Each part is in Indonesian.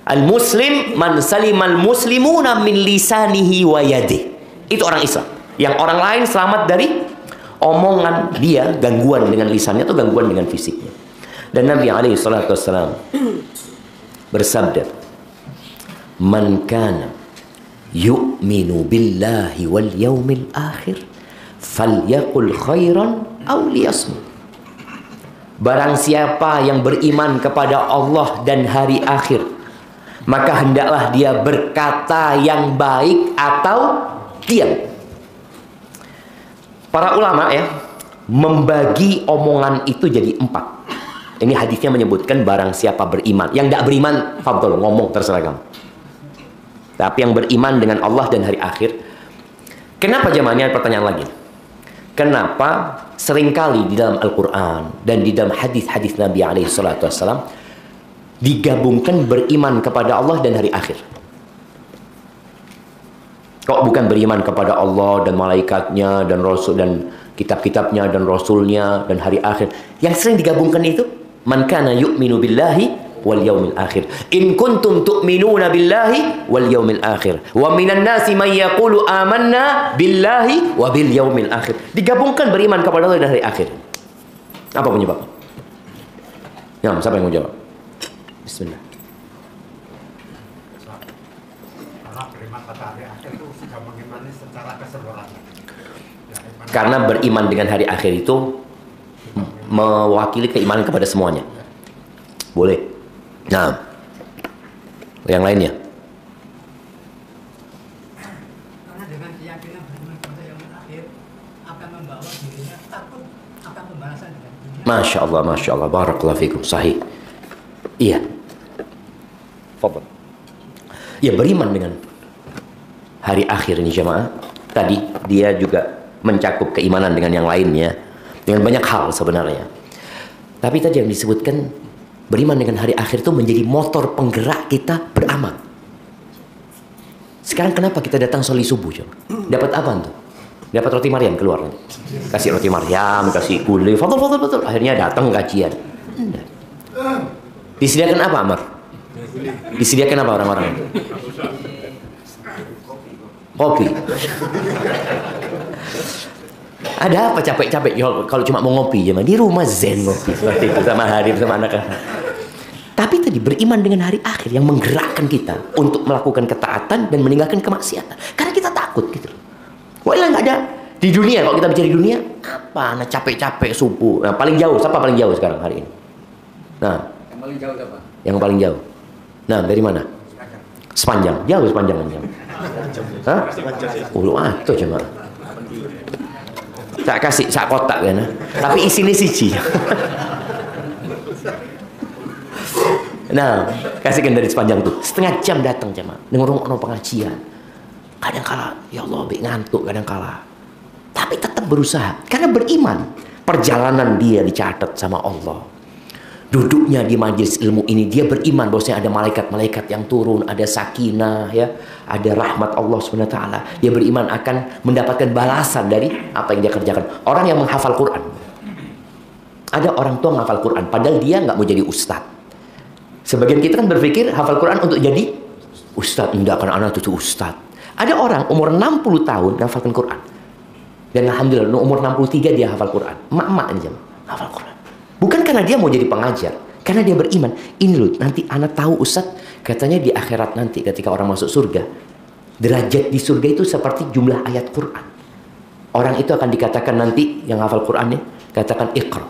Al-muslim man salimal muslimuna min lisanihi wa yadihi. Itu orang Islam. Yang orang lain selamat dari omongan dia, gangguan dengan lisannya atau gangguan dengan fisiknya. Dan Nabi alaihi salatu wassalam bersabda, "Man kana yu'minu billahi wal yaumil akhir falyaqul khairan aw liyasmut." Barang siapa yang beriman kepada Allah dan hari akhir, maka hendaklah dia berkata yang baik atau diam. Para ulama ya membagi omongan itu jadi 4. Ini hadisnya menyebutkan barang siapa beriman. Yang tidak beriman, fadl, ngomong terserah kamu. Tapi yang beriman dengan Allah dan hari akhir. Kenapa jamaahnya? Pertanyaan lagi. Kenapa seringkali di dalam Al-Quran dan di dalam hadis-hadis Nabi SAW digabungkan beriman kepada Allah dan hari akhir? Kok bukan beriman kepada Allah dan malaikatnya dan rasul dan kitab-kitabnya dan rasulnya dan hari akhir? Yang sering digabungkan itu man kana yu'minu billahi wal yaumil akhir. In kuntum tu'minuna billahi wal yaumil akhir. Wa minan nasi may yaqulu amanna billahi wa bil yaumil akhir. Digabungkan beriman kepada Allah dan hari akhir. Apa penyebabnya? Ya, siapa yang mau jawab? Bismillah. Karena beriman dengan hari akhir itu mewakili keimanan kepada semuanya. Boleh. Nah, yang lainnya. Karena dengan keyakinan beriman kepada yang akhir akan membawa dirinya takut akan pembalasan dengan dunia. Masya Allah, barakallahu fikum, sahih. Iya. Fadhal. Ya, beriman dengan hari akhir ini jemaah. Tadi dia juga mencakup keimanan dengan yang lainnya, dengan banyak hal sebenarnya. Tapi tadi yang disebutkan beriman dengan hari akhir itu menjadi motor penggerak kita beramal. Sekarang kenapa kita datang sholat subuh? Dapat apa tuh? Dapat roti Maryam keluar. Kasih roti Maryam, kasih gulai, betul. Akhirnya datang kajian. Disediakan apa, Amar? Disediakan apa orang-orang? Kopi. Ada apa capek-capek kalau cuma mau ngopi ya, di rumah zen ngopi seperti itu sama Hadir sama anak-anak. Tapi tadi beriman dengan hari akhir yang menggerakkan kita untuk melakukan ketaatan dan meninggalkan kemaksiatan. Karena kita takut gitu. Wah, nggak ada di dunia. Kalau kita bicara di dunia, apa? Nah, capek-capek subuh. Nah, paling jauh siapa paling jauh sekarang hari ini? Nah, Yang paling jauh apa? Yang paling jauh. Nah, dari mana? Sepanjang. Jauh sepanjang jam. Hah? Ulu atuh cuma. Tak kasih sak kotak kan. Tapi isinya siji. Nah, kasihkan dari sepanjang tuh. Setengah jam datang jemaah. Dengar pengajian. Kadang kala ya Allah ngantuk kadang kala. Tapi tetap berusaha karena beriman. Perjalanan dia dicatat sama Allah. Duduknya di majelis ilmu ini dia beriman bahwasanya ada malaikat-malaikat yang turun, ada sakinah ya, ada rahmat Allah SWT. Dia beriman akan mendapatkan balasan dari apa yang dia kerjakan. Orang yang menghafal Quran. Ada orang tua menghafal Quran padahal dia nggak mau jadi ustadz. Sebagian kita kan berpikir hafal Quran untuk jadi ustadz. Enggak, karena anak itu ustadz. Ada orang umur 60 tahun menghafalkan Quran. Dan alhamdulillah umur 63 dia hafal Quran. Emak-emak aja hafal Quran. Bukan karena dia mau jadi pengajar, karena dia beriman. Ini loh, nanti anak tahu Ustadz, katanya di akhirat nanti ketika orang masuk surga, derajat di surga itu seperti jumlah ayat Quran. Orang itu akan dikatakan nanti yang hafal Qurannya, katakan iqra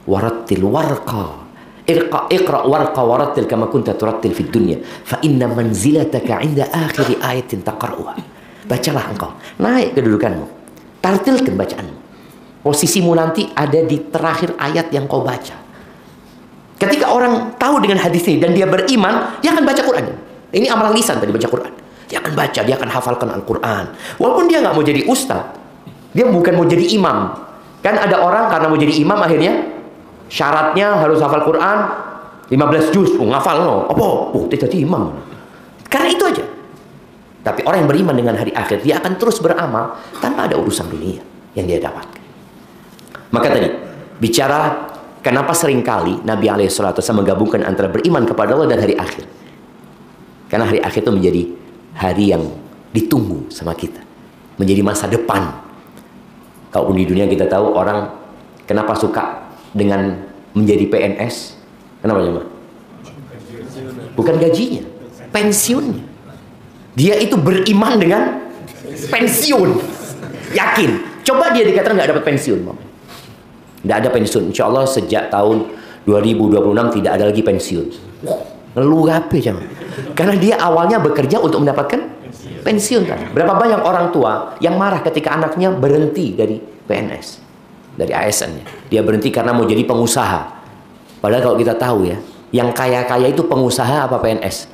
warattil warqa. Iqra warqa warattil kama kunta turattil fid dunya fa inna manzilataka 'inda akhir ayatin taqra'uha. Bacalah engkau, naik kedudukanmu. Tartilkan bacaanmu. Posisimu nanti ada di terakhir ayat yang kau baca. Ketika orang tahu dengan hadis ini dan dia beriman, dia akan baca Quran. Ini amalan lisan tadi, baca Quran. Dia akan baca, dia akan hafalkan Al-Quran. Walaupun dia nggak mau jadi ustadz, dia bukan mau jadi imam. Kan ada orang karena mau jadi imam akhirnya syaratnya harus hafal Quran 15 juz. Ngafal no. Apa? Tidak jadi imam. Karena itu aja. Tapi orang yang beriman dengan hari akhir, dia akan terus beramal tanpa ada urusan dunia yang dia dapatkan. Maka tadi bicara kenapa seringkali Nabi SAW menggabungkan antara beriman kepada Allah dan hari akhir. Karena hari akhir itu menjadi hari yang ditunggu sama kita, menjadi masa depan. Kalau di dunia kita tahu orang kenapa suka dengan menjadi PNS? Kenapa ya, Pak? Bukan gajinya, pensiunnya. Dia itu beriman dengan pensiun. Yakin. Coba dia dikatakan nggak dapat pensiun, Pak. Nggak ada pensiun. Insya Allah sejak tahun 2026 tidak ada lagi pensiun. Ngeluh apa ya? Karena dia awalnya bekerja untuk mendapatkan pensiun kan. Berapa banyak orang tua yang marah ketika anaknya berhenti dari PNS, dari ASN-nya. Dia berhenti karena mau jadi pengusaha. Padahal kalau kita tahu ya, yang kaya-kaya itu pengusaha apa PNS?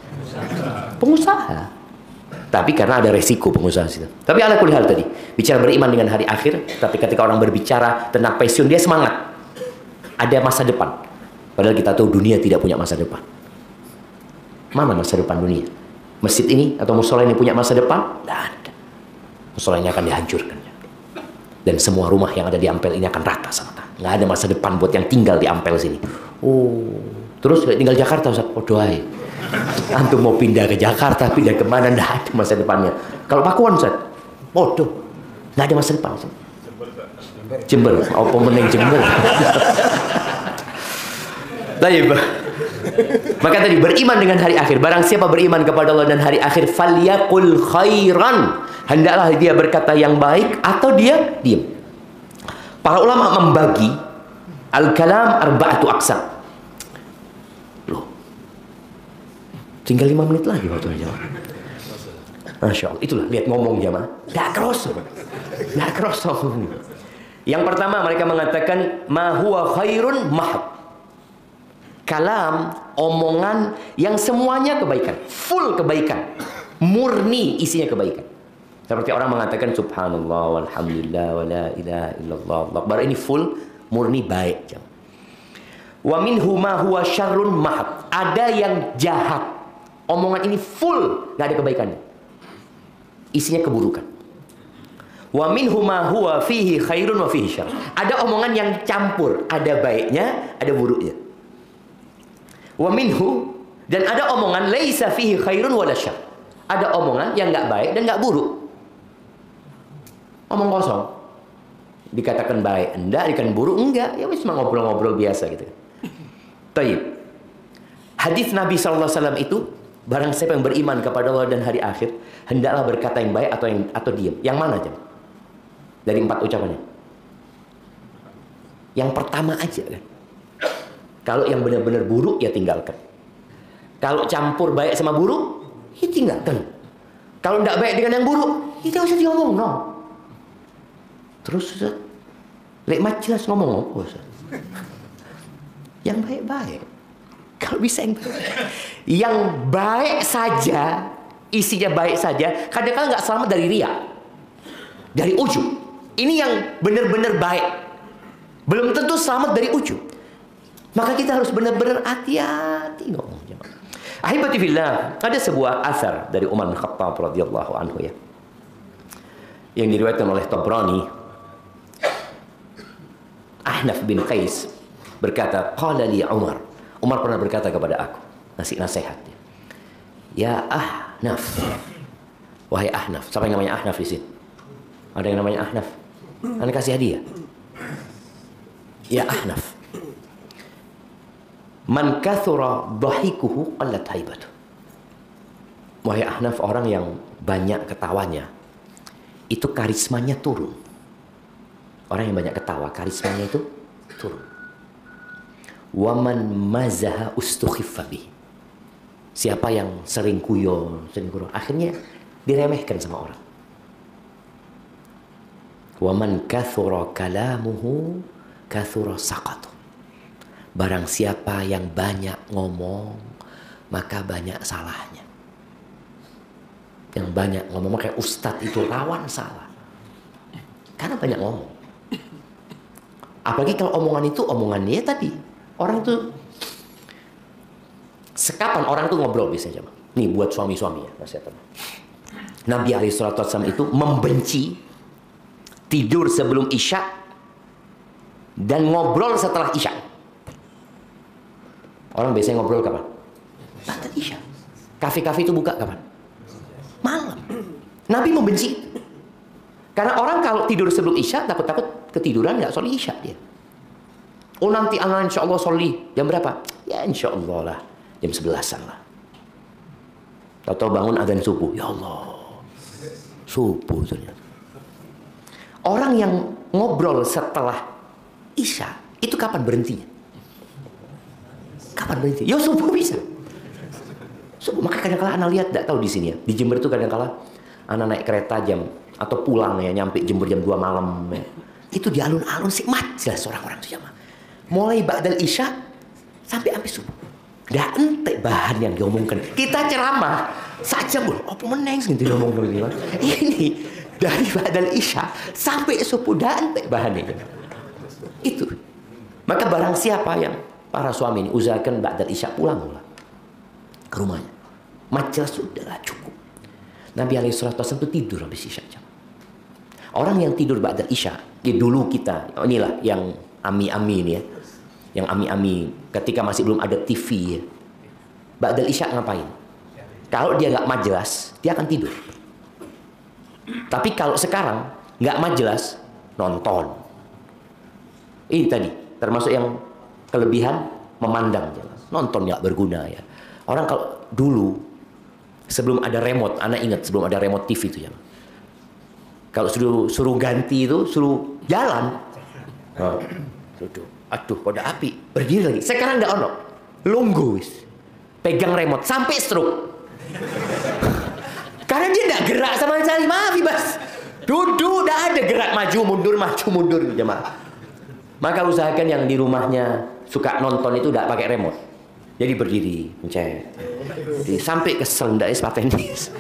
Pengusaha. Tapi karena ada resiko pengusaha situ. Tapi ala kulli hal tadi, bicara beriman dengan hari akhir, tapi ketika orang berbicara tentang pensiun, dia semangat. Ada masa depan. Padahal kita tahu dunia tidak punya masa depan. Mana masa depan dunia? Masjid ini atau musola ini punya masa depan? Tidak ada. Musola ini akan dihancurkan. Dan semua rumah yang ada di Ampel ini akan rata sama. Nggak ada masa depan buat yang tinggal di Ampel sini. Oh, terus tinggal Jakarta, Ustaz. Oh, doain. Antum mau pindah ke Jakarta, pindah kemana, nggak ada masa depannya. Kalau Pakuan, Ustaz, bodoh, nggak ada masa depan, Ustaz. Jember, apa meneng Jember. Baik. Maka tadi beriman dengan hari akhir. Barang siapa beriman kepada Allah dan hari akhir, falyaqul khairan, hendaklah dia berkata yang baik atau dia diam. Para ulama membagi al-kalam arba'atu aqsam. Loh, tinggal 5 menit lagi waktunya. Masya Allah, itulah lihat ngomong jamaah. Nggak kerasa. Yang pertama mereka mengatakan ma huwa khairun mahad. Kalam, omongan yang semuanya kebaikan, full kebaikan, murni isinya kebaikan. Seperti orang mengatakan subhanallah walhamdulillah wala ilaha illallah akbar, ini full murni baik. Wa minhu ma huwa syarrun mahad. Ada yang jahat, omongan ini full nggak ada kebaikannya, isinya keburukan. Wa minhu ma huwa fihi khairun wa fihi syarr. Ada omongan yang campur, ada baiknya, ada buruknya. Wa minhu, dan ada omongan laisa fihi khairun wala syarr. Ada omongan yang nggak baik dan nggak buruk. Omong kosong. Dikatakan baik enggak, dikatakan buruk enggak, ya wis ngobrol-ngobrol biasa gitu. Taib. Hadis Nabi SAW itu, barang siapa yang beriman kepada Allah dan hari akhir, hendaklah berkata yang baik atau diam. Yang mana aja? Dari 4 ucapannya. Yang pertama aja kan. Kalau yang benar-benar buruk ya tinggalkan. Kalau campur baik sama buruk, ya tinggalkan. Kalau tidak baik dengan yang buruk, ya tidak usah diomong, no. Terus Ustaz, lek jelas ngomong apa Ustaz? Yang baik-baik. Kalau bisa yang baik. Yang baik saja, isinya baik saja, kadang-kadang nggak selamat dari riya, dari ujub. Ini yang benar-benar baik, belum tentu selamat dari ujub. Maka kita harus benar-benar hati-hati ngomongnya. Ahibati fillah, ada sebuah asar dari Umar bin Khattab radhiyallahu anhu ya, yang diriwayatkan oleh Tabrani. Ahnaf bin Qais berkata, qala li Umar. Umar pernah berkata kepada aku, ngasih nasihat. Ya Ahnaf, wahai Ahnaf. Siapa yang namanya Ahnaf di sini? Ada yang namanya Ahnaf? Anda kasih hadiah. Ya Ahnaf, man kathura dhahikuhu qallat haibatu. Wahai Ahnaf, orang yang banyak ketawanya, itu karismanya turun. Orang yang banyak ketawa, karismanya itu turun. Waman mazaha ustukhiffa bih. Siapa yang sering guyon, akhirnya diremehkan sama orang. Waman kathura kalamuhu kathura saqatu. Barang siapa yang banyak ngomong, maka banyak salahnya. Yang banyak ngomong, kayak ustadz itu rawan salah, karena banyak ngomong. Apalagi kalau omongan itu omongannya tadi, orang tuh sekapan orang tuh ngobrol biasanya. Nih buat suami-suami ya, nasihat. Nabi SAW itu membenci tidur sebelum Isya dan ngobrol setelah Isya. Orang biasanya ngobrol kapan? Setelah Isya. Kafe-kafe itu buka kapan? Malam. Nabi membenci. Karena orang kalau tidur sebelum Isya takut-takut ketiduran nggak sholat Isya dia. Oh nanti anak insya Allah sholat jam berapa? Ya insya Allah lah jam 11-an lah. Tahu-tahu bangun azan subuh. Ya Allah, subuh ternyata. Orang yang ngobrol setelah Isya itu kapan berhentinya? Kapan berhenti? Ya subuh bisa. Subuh. Maka kadang-kala anak lihat, tidak tahu di sini ya. Di Jember itu kadang-kala anak naik kereta jam atau pulang ya, nyampe Jember jam 2 malam ya. Itu di alun-alun sih jelas orang-orang itu jamaah. Mulai ba'dal Isya sampai subuh. Dah ente bahan yang diomongkan. Kita ceramah saja apa meneng gitu ngomong gitu. Ini dari ba'dal Isya sampai subuh dah ente bahannya. Itu. Maka barang siapa yang para suami ini usahakan ba'dal Isya pulanglah ke rumahnya. Majelis sudahlah cukup. Nabi SAW itu tidur habis Isya. Orang yang tidur ba'dal Isya, ya dulu kita, inilah yang ami-ami ini ya. Yang ami-ami ketika masih belum ada TV ya. Ba'dal Isya ngapain? Kalau dia nggak majelis, dia akan tidur. Tapi kalau sekarang nggak majelis, nonton. Ini tadi termasuk yang kelebihan memandang. Nonton nggak berguna ya. Orang kalau dulu sebelum ada remote, anak ingat sebelum ada remote TV itu ya. Kalau suruh ganti itu suruh jalan. Oh, aduh, pada api berdiri lagi. Sekarang nggak ono, lunggu wis. Pegang remote sampai stroke. Karena dia nggak gerak sama sekali, maaf Bas. Duduk, nggak ada gerak maju mundur jemaah. Maka usahakan yang di rumahnya suka nonton itu nggak pakai remote. Jadi berdiri, mencet. Jadi, sampai kesel ndak patenis.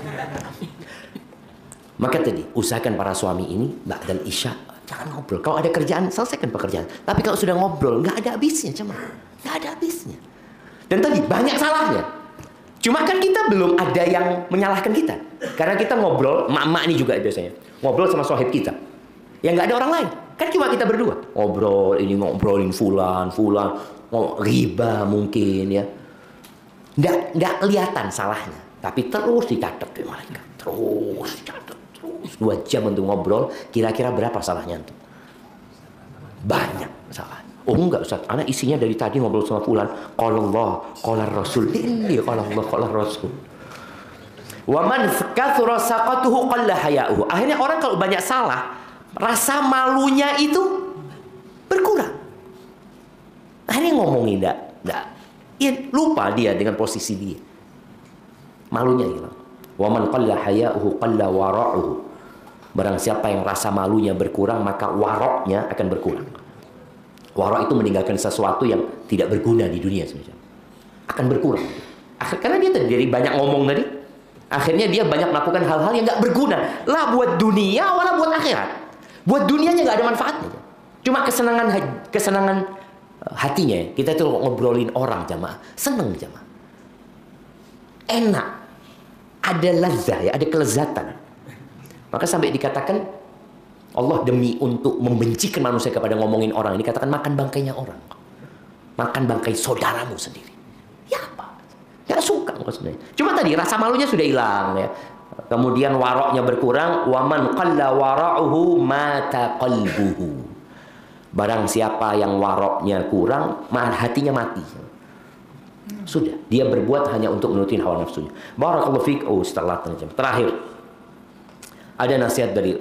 Maka tadi usahakan para suami ini ba'dal Isya jangan ngobrol. Kalau ada kerjaan selesaikan pekerjaan. Tapi kalau sudah ngobrol nggak ada habisnya jemaah. Nggak ada habisnya. Dan tadi banyak salahnya. Cuma kan kita belum ada yang menyalahkan kita. Karena kita ngobrol, emak-emak ini juga biasanya ngobrol sama sohib kita. Ya nggak ada orang lain. Kan cuma kita berdua. Ngobrolin fulan, riba mungkin ya. Nggak kelihatan salahnya. Tapi terus dicatat di malaikat. Terus dicatat. Terus 2 jam untuk ngobrol. Kira-kira berapa salahnya itu? Banyak salah. Oh enggak Ustaz, anak isinya dari tadi ngobrol sama fulan. Qala Allah, qala Rasul. Ini qala Allah, qala Rasul. Wa man kathura saqatuhu qalla haya'uhu. Akhirnya orang kalau banyak salah, rasa malunya itu berkurang. Akhirnya ngomongin enggak. Ya, lupa dia dengan posisi dia. Malunya hilang. Wa man qalla haya'uhu qalla wara'uhu. Barang siapa yang rasa malunya berkurang, maka waroknya akan berkurang. Warok itu meninggalkan sesuatu yang tidak berguna di dunia sebenarnya. Akan berkurang. Karena dia tadi banyak ngomong tadi. Akhirnya dia banyak melakukan hal-hal yang nggak berguna. Lah buat dunia, wala buat akhirat. Buat dunianya nggak ada manfaatnya. Cuma kesenangan hatinya. Kita itu ngobrolin orang jamaah. Seneng jamaah. Enak. Ada lazah ya, ada kelezatan. Maka sampai dikatakan Allah demi untuk membencikan manusia kepada ngomongin orang ini katakan makan bangkainya orang, makan bangkai saudaramu sendiri. Ya apa? Gak suka sebenarnya. Cuma tadi rasa malunya sudah hilang ya. Kemudian waroknya berkurang. Waman qalla wara'uhu mata qalbuhu. Barang siapa yang waroknya kurang, hatinya mati. Sudah, dia berbuat hanya untuk menurutin hawa nafsunya. Barakallahu fiik. Setelah terakhir ada nasihat dari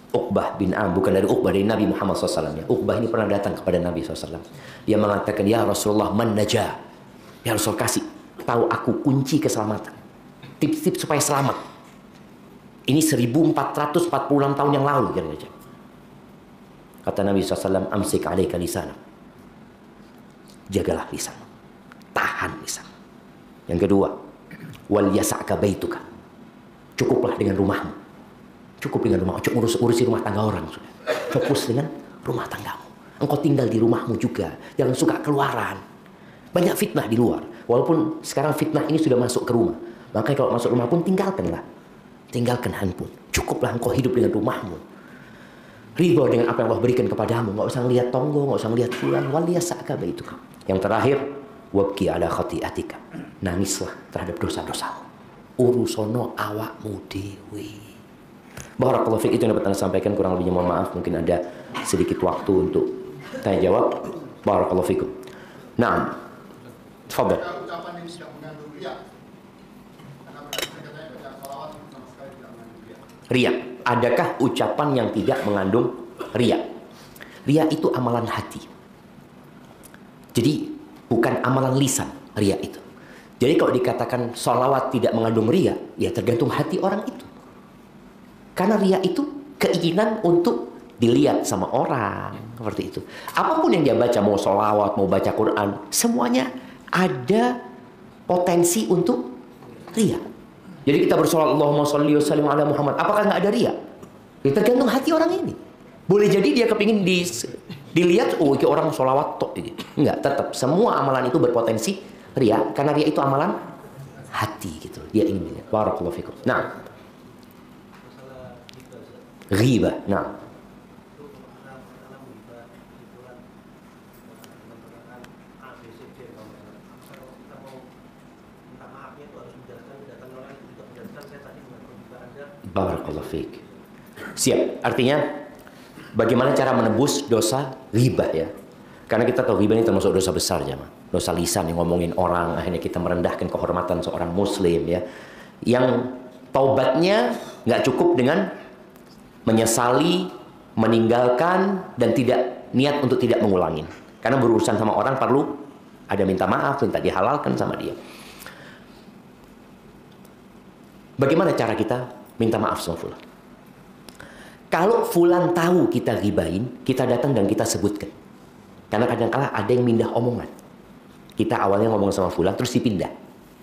Uqbah bin Am, bukan dari Uqbah, dari Nabi Muhammad SAW ya. Uqbah ini pernah datang kepada Nabi SAW. Dia mengatakan, ya Rasulullah, man najah. Ya Rasul, kasih tahu aku kunci keselamatan, tips-tips supaya selamat. Ini 1446 tahun yang lalu kira-kira. Kata Nabi SAW, amsik alaika lisanak. Jagalah lisan, tahan lisan. Yang kedua, wal yasa'ka baituka. Cukuplah dengan rumahmu. Cukup dengan rumah, urusi rumah tangga orang sudah. Fokus dengan rumah tanggamu. Engkau tinggal di rumahmu juga, jangan suka keluaran. Banyak fitnah di luar. Walaupun sekarang fitnah ini sudah masuk ke rumah. Makanya kalau masuk rumah pun tinggalkanlah. Tinggalkan handphone. Cukuplah engkau hidup dengan rumahmu. Ridho dengan apa yang Allah berikan kepadamu. Nggak usah ngelihat tonggo, nggak usah ngelihat fulan. Waliyasa'ka baituka. Yang terakhir, wabki ala khati'atika. Nangislah terhadap dosa-dosamu. Urusono awakmu dewe. Barakallahu fiik, itu yang dapat Anda sampaikan, kurang lebihnya mohon maaf. Mungkin ada sedikit waktu untuk tanya jawab. Barakallahu fiikum. Nah, tafadhal. Ucapan ini tidak mengandung riya. Karena katanya baca salawat sama sekali tidak mengandung riya. Riya, adakah ucapan yang tidak mengandung riya? Riya itu amalan hati. Jadi bukan amalan lisan, riya itu. Jadi kalau dikatakan sholawat tidak mengandung riya, ya tergantung hati orang itu. Karena riya itu keinginan untuk dilihat sama orang, seperti itu. Apapun yang dia baca, mau sholawat, mau baca Quran, semuanya ada potensi untuk riya. Jadi kita bersolat Allahumma sholli wa sallim ala Muhammad, apakah nggak ada riya? Ya, tergantung hati orang ini. Boleh jadi dia kepingin dilihat, oh ini orang sholawat tok gitu. Enggak, tetap semua amalan itu berpotensi riya, karena riya itu amalan hati gitu. Dia ingin dilihat. Barakallahu fikum. Nah, ghibah. Nah, barakallahu fiik. Siap. Artinya bagaimana cara menebus dosa ghibah ya? Karena kita tahu ghibah ini termasuk dosa besar ya, dosa lisan yang ngomongin orang, akhirnya kita merendahkan kehormatan seorang muslim ya. Yang taubatnya nggak cukup dengan menyesali, meninggalkan, dan tidak niat untuk tidak mengulangin. Karena berurusan sama orang perlu ada minta maaf, minta dihalalkan sama dia. Bagaimana cara kita minta maaf sama fulan? Kalau fulan tahu kita ghibahin, kita datang dan kita sebutkan. Karena kadang-kala ada yang mindah omongan. Kita awalnya ngomong sama fulan, terus dipindah.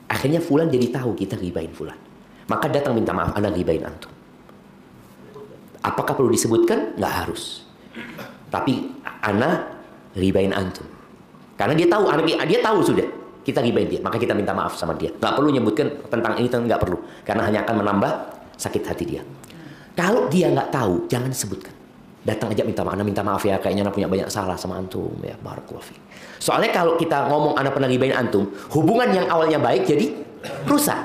Akhirnya fulan jadi tahu kita ghibahin fulan. Maka datang minta maaf, ana ghibahin antum. Apakah perlu disebutkan? Nggak harus. Tapi ana ghibahin antum. Karena dia tahu, dia tahu sudah kita ghibahin dia, maka kita minta maaf sama dia. Nggak perlu nyebutkan tentang ini, nggak perlu. Karena hanya akan menambah sakit hati dia. Kalau dia nggak tahu, jangan sebutkan. Datang aja minta maaf, minta maaf ya, kayaknya anak punya banyak salah sama antum ya, barakallahu fiik. Soalnya kalau kita ngomong anak pernah ghibahin antum, hubungan yang awalnya baik jadi rusak.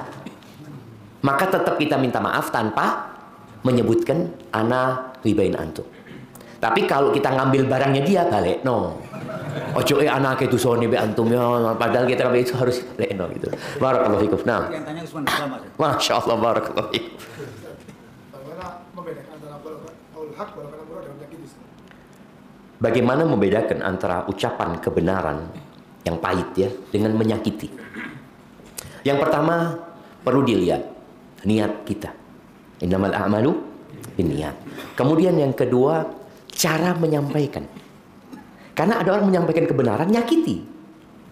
Maka tetap kita minta maaf tanpa menyebutkan anak ghibahin antum. Tapi kalau kita ngambil barangnya dia, balik no. Ojo anak itu sone be antum ya, padahal kita itu harus balik no gitu. Barakallahu fiikum. Nah. Yang tanya Usman Sama. Masya Allah, barakallahu fiikum. Bagaimana membedakan antara ucapan kebenaran yang pahit ya dengan menyakiti? Yang pertama perlu dilihat niat kita. Innamal a'malu binniyat. Kemudian yang kedua cara menyampaikan. Karena ada orang menyampaikan kebenaran nyakiti.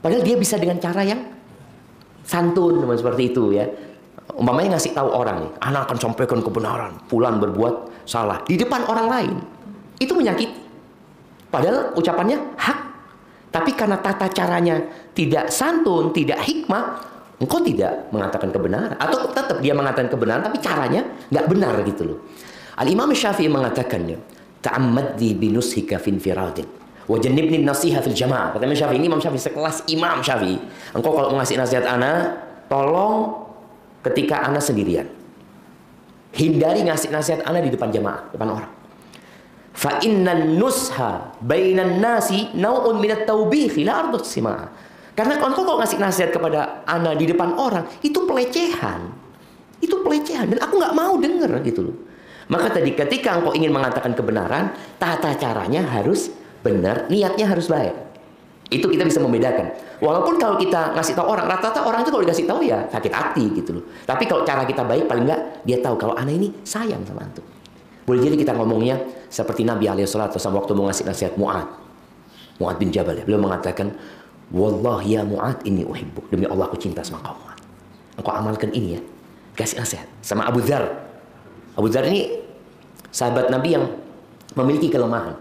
Padahal dia bisa dengan cara yang santun seperti itu ya. Umpamanya ngasih tahu orang nih, anak akan sampaikan kebenaran, fulan berbuat salah di depan orang lain. Itu menyakiti. Padahal ucapannya hak. Tapi karena tata caranya tidak santun, tidak hikmah, engkau tidak mengatakan kebenaran. Atau tetap dia mengatakan kebenaran, tapi caranya nggak benar gitu loh. Al-Imam Syafi'i mengatakannya, ta'ammaddi binushika fin firadin wa jannibni nasiha fil jamaah. Kata Imam Syafi'i, ini Imam Syafi'i sekelas Imam Syafi'i. Engkau kalau mau ngasih nasihat ana, tolong ketika ana sendirian. Hindari ngasih nasihat ana di depan jamaah, depan orang. Fa innan nusha bainan nasi nau'un minat taubihi la ardut simaa. Karena engkau kalau ngasih nasihat kepada ana di depan orang, itu pelecehan. Itu pelecehan dan aku nggak mau denger gitu loh. Maka tadi ketika engkau ingin mengatakan kebenaran, tata caranya harus benar, niatnya harus baik. Itu kita bisa membedakan. Walaupun kalau kita ngasih tahu orang, rata-rata orang itu kalau dikasih tahu ya sakit hati gitu loh. Tapi kalau cara kita baik, paling enggak dia tahu kalau ana ini sayang sama antum. Boleh jadi kita ngomongnya seperti Nabi alaihissalam waktu mau ngasih nasihat Mu'ad bin Jabal ya. Beliau mengatakan, wallahi ya Mu'ad ini uhibbuk. Demi Allah aku cinta sama kau Mu'ad. Engkau amalkan ini ya. Kasih nasihat. Sama Abu Dzar. Abu Dzar ini sahabat Nabi yang memiliki kelemahan.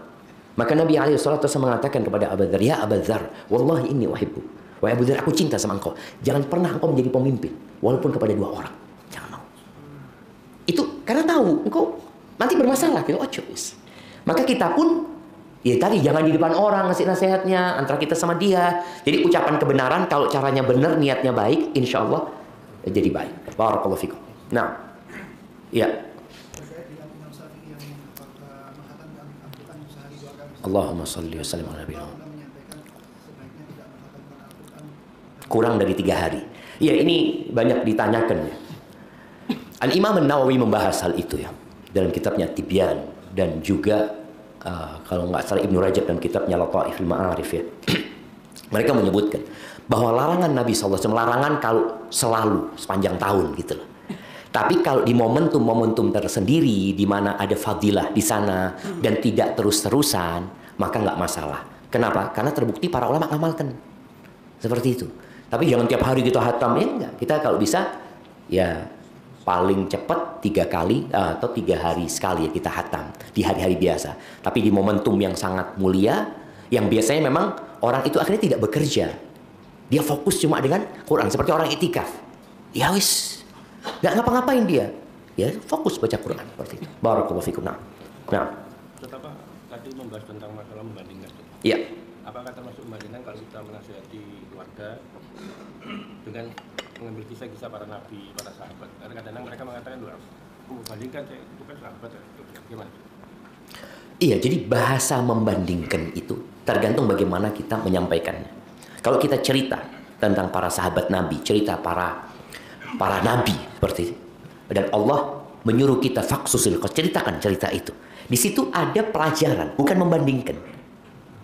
Maka Nabi alaihissalam mengatakan kepada Abu Dzar, ya Abu Dzar, wallahi ini uhibbuk. Wahai Abu Dzar, aku cinta sama engkau. Jangan pernah engkau menjadi pemimpin. Walaupun kepada dua orang. Jangan mau. Itu karena tahu engkau nanti bermasalah gitu. Maka kita pun Ya tadi jangan di depan orang ngasih nasihatnya, antara kita sama dia. Jadi ucapan kebenaran kalau caranya benar, niatnya baik, insya Allah jadi baik. Barakallahu fikum. Nah, ya. Allahumma salli wa sallim ala nabiyina. Kurang dari 3 hari. Ya ini banyak ditanyakan ya. Al-Imam An-Nawawi membahas hal itu ya dalam kitabnya Tibyan, dan juga kalau nggak salah Ibnu Rajab dalam kitabnya Lataiful Ma'arif ya. Mereka menyebutkan bahwa larangan Nabi SAW, larangan kalau selalu sepanjang tahun gitu loh. Tapi kalau di momentum-momentum tersendiri di mana ada fadilah di sana dan tidak terus-terusan, maka nggak masalah. Kenapa? Karena terbukti para ulama ngamalkan seperti itu. Tapi jangan tiap hari kita hatam, ya enggak. Kita kalau bisa ya paling cepat 3 kali atau 3 hari sekali ya kita hatam di hari-hari biasa. Tapi di momentum yang sangat mulia, yang biasanya memang orang itu akhirnya tidak bekerja, dia fokus cuma dengan Quran, seperti orang itikaf. Ya wis, nggak ngapa-ngapain dia, ya fokus baca Quran seperti itu. Barakallahu fikum. Nah, Tetap tadi membahas tentang masalah membandingkan. iya. Apakah termasuk membandingkan kalau kita menasihati keluarga dengan mengambil kisah-kisah para nabi, para sahabat? Karena kadang-kadang mereka mengatakan, membandingkan itu kan sahabat, gimana? Iya, jadi bahasa membandingkan itu tergantung bagaimana kita menyampaikannya. Kalau kita cerita tentang para sahabat Nabi, cerita para nabi seperti itu, dan Allah menyuruh kita faksusil, ceritakan cerita itu. Di situ ada pelajaran, bukan membandingkan.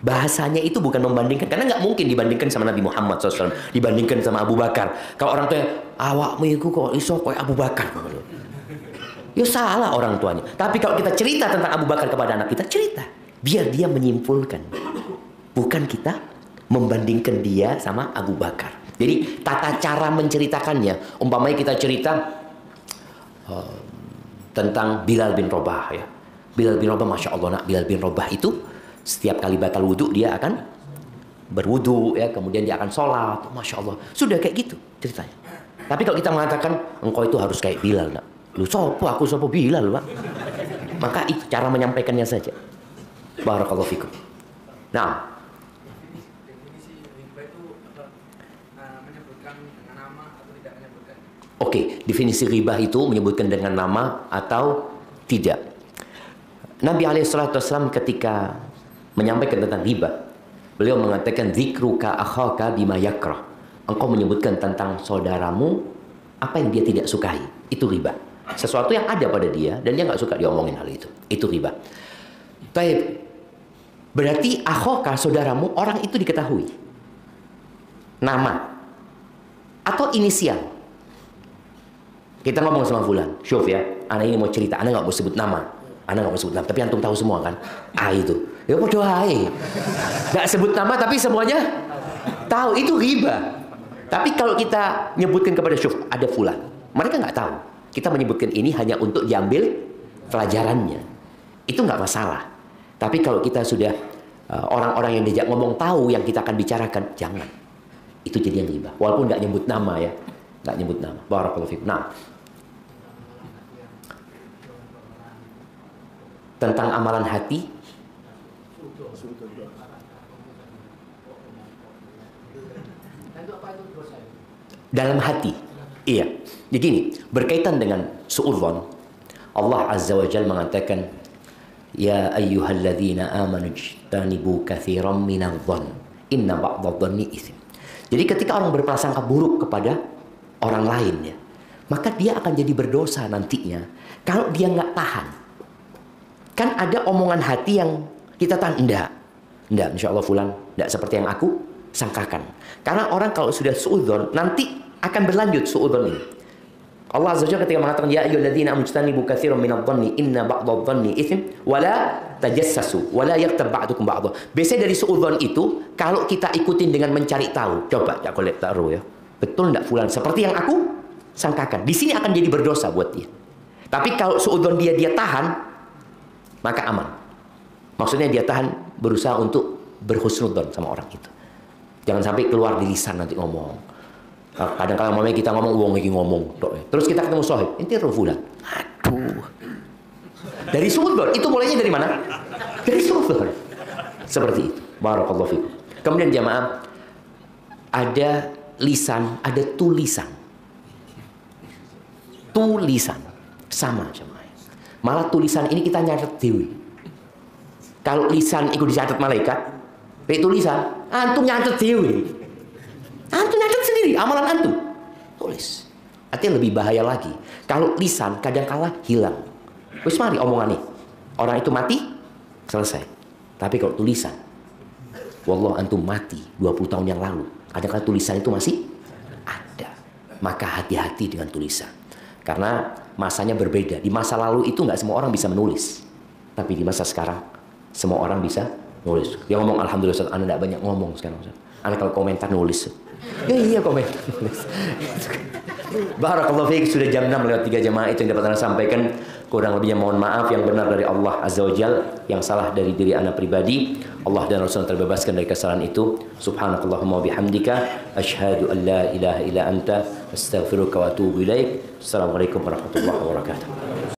Bahasanya itu bukan membandingkan, karena nggak mungkin dibandingkan sama Nabi Muhammad SAW, dibandingkan sama Abu Bakar. Kalau orang tuanya, awakmu itu kok iso kayak Abu Bakar, ya salah orang tuanya. Tapi kalau kita cerita tentang Abu Bakar kepada anak kita, cerita biar dia menyimpulkan, bukan kita membandingkan dia sama Abu Bakar. Jadi tata cara menceritakannya, umpamanya kita cerita tentang Bilal bin Rabah ya. Bilal bin Rabah, Masya Allah, nak, Bilal bin Rabah itu setiap kali batal wudhu dia akan berwudhu ya, kemudian dia akan sholat. Masya Allah, sudah kayak gitu ceritanya. Tapi kalau kita mengatakan engkau itu harus kayak Bilal, nak, lu sopo, aku sopo Bilal, Pak. Maka itu cara menyampaikannya saja. Barakallahu fikum. Nah, Definisi riba itu menyebutkan dengan nama atau tidak menyebutkan? oke, definisi riba itu menyebutkan dengan nama atau tidak. Nabi SAW ketika menyampaikan tentang riba, beliau mengatakan zikruka akhaka bima yakrah. Engkau menyebutkan tentang saudaramu apa yang dia tidak sukai, itu riba. Sesuatu yang ada pada dia dan dia nggak suka diomongin hal itu riba. Baik, berarti akhaka, saudaramu, orang itu diketahui nama atau inisial. Kita ngomong sama fulan, Syuf ya, anak ini mau cerita, anak nggak mau sebut nama, anak nggak mau sebut nama, tapi antum tahu semua kan? Itu, ya bodoh aja, nggak sebut nama tapi semuanya tahu, itu riba. Tapi kalau kita nyebutkan kepada Syuf, ada fulan, mereka nggak tahu. Kita menyebutkan ini hanya untuk diambil pelajarannya, itu nggak masalah. Tapi kalau kita sudah orang-orang yang diajak ngomong tahu yang kita akan bicarakan, jangan. Itu jadi yang riba, walaupun nggak nyebut nama ya, nggak nyebut nama. Barakallahu fikum. Nah, tentang amalan hati, dalam hati, iya. Begini, berkaitan dengan su'udzon, Allah Azza wa Jalla mengatakan, ya ayyuhalladzina amanu ijtanibu katsiran minadh-dhonn inna ba'dadh-dhonni itsm. Jadi ketika orang berprasangka buruk kepada orang lain ya, maka dia akan jadi berdosa nantinya kalau dia nggak tahan. Kan ada omongan hati yang kita tahan, enggak, insya Allah fulan enggak seperti yang aku sangkakan. Karena orang kalau sudah suudzon nanti akan berlanjut suudzon ini. Allah Azza wa Jalla ketika mengatakan ya ayyuhalladzina amanu ijtanibu katsiran minadh-dhonni inna ba'dadh-dhonni itsm wa la tajassasu wa la yaghtab ba'dukum ba'dha. Biasanya dari suudzon itu kalau kita ikutin dengan mencari tahu, coba ya kolek taruh ya. Betul enggak fulan seperti yang aku sangkakan? Di sini akan jadi berdosa buat dia. Tapi kalau suudzon dia tahan, maka aman. Maksudnya dia tahan, berusaha untuk berhusnudzon sama orang itu. Jangan sampai keluar di lisan nanti ngomong. Kadang-kadang mamanya kita ngomong, uang lagi ngomong. Terus kita ketemu sohib, inti fulan. Aduh. Dari suudzon, itu mulainya dari mana? Dari suudzon. Seperti itu. Barakallahu fikum. Kemudian jamaah, ada lisan, ada tulisan. Tulisan sama jamaah. Malah tulisan ini kita nyatet dewi. Kalau lisan itu dicatat malaikat, tulisan antum nyatet dewi. Antum nyatet sendiri amalan antum. Tulis. Artinya lebih bahaya lagi. Kalau lisan kadang-kala hilang. Wis mari omongan nih. Orang itu mati, selesai. Tapi kalau tulisan, wallah antum mati 20 tahun yang lalu. Kadang-kala tulisan itu masih ada. Maka hati-hati dengan tulisan. Karena masanya berbeda. Di masa lalu itu nggak semua orang bisa menulis. Tapi di masa sekarang, semua orang bisa nulis. Dia ngomong, alhamdulillah Ustaz, Anda nggak banyak ngomong sekarang Ustaz. Anda kalau komentar nulis. Ya iya komentar nulis. Barakallahu fiik, sudah jam 6 lewat 3 jamaah, itu yang dapat Anda sampaikan. Kurang lebihnya mohon maaf, yang benar dari Allah Azza wa Jal, yang salah dari diri Anda pribadi. Allah dan Rasulullah terbebaskan dari kesalahan itu. Subhanakallahumma bihamdika asyhadu an la ilaha illa anta astaghfiruka wa atubu ilaik. Assalamualaikum warahmatullahi wabarakatuh.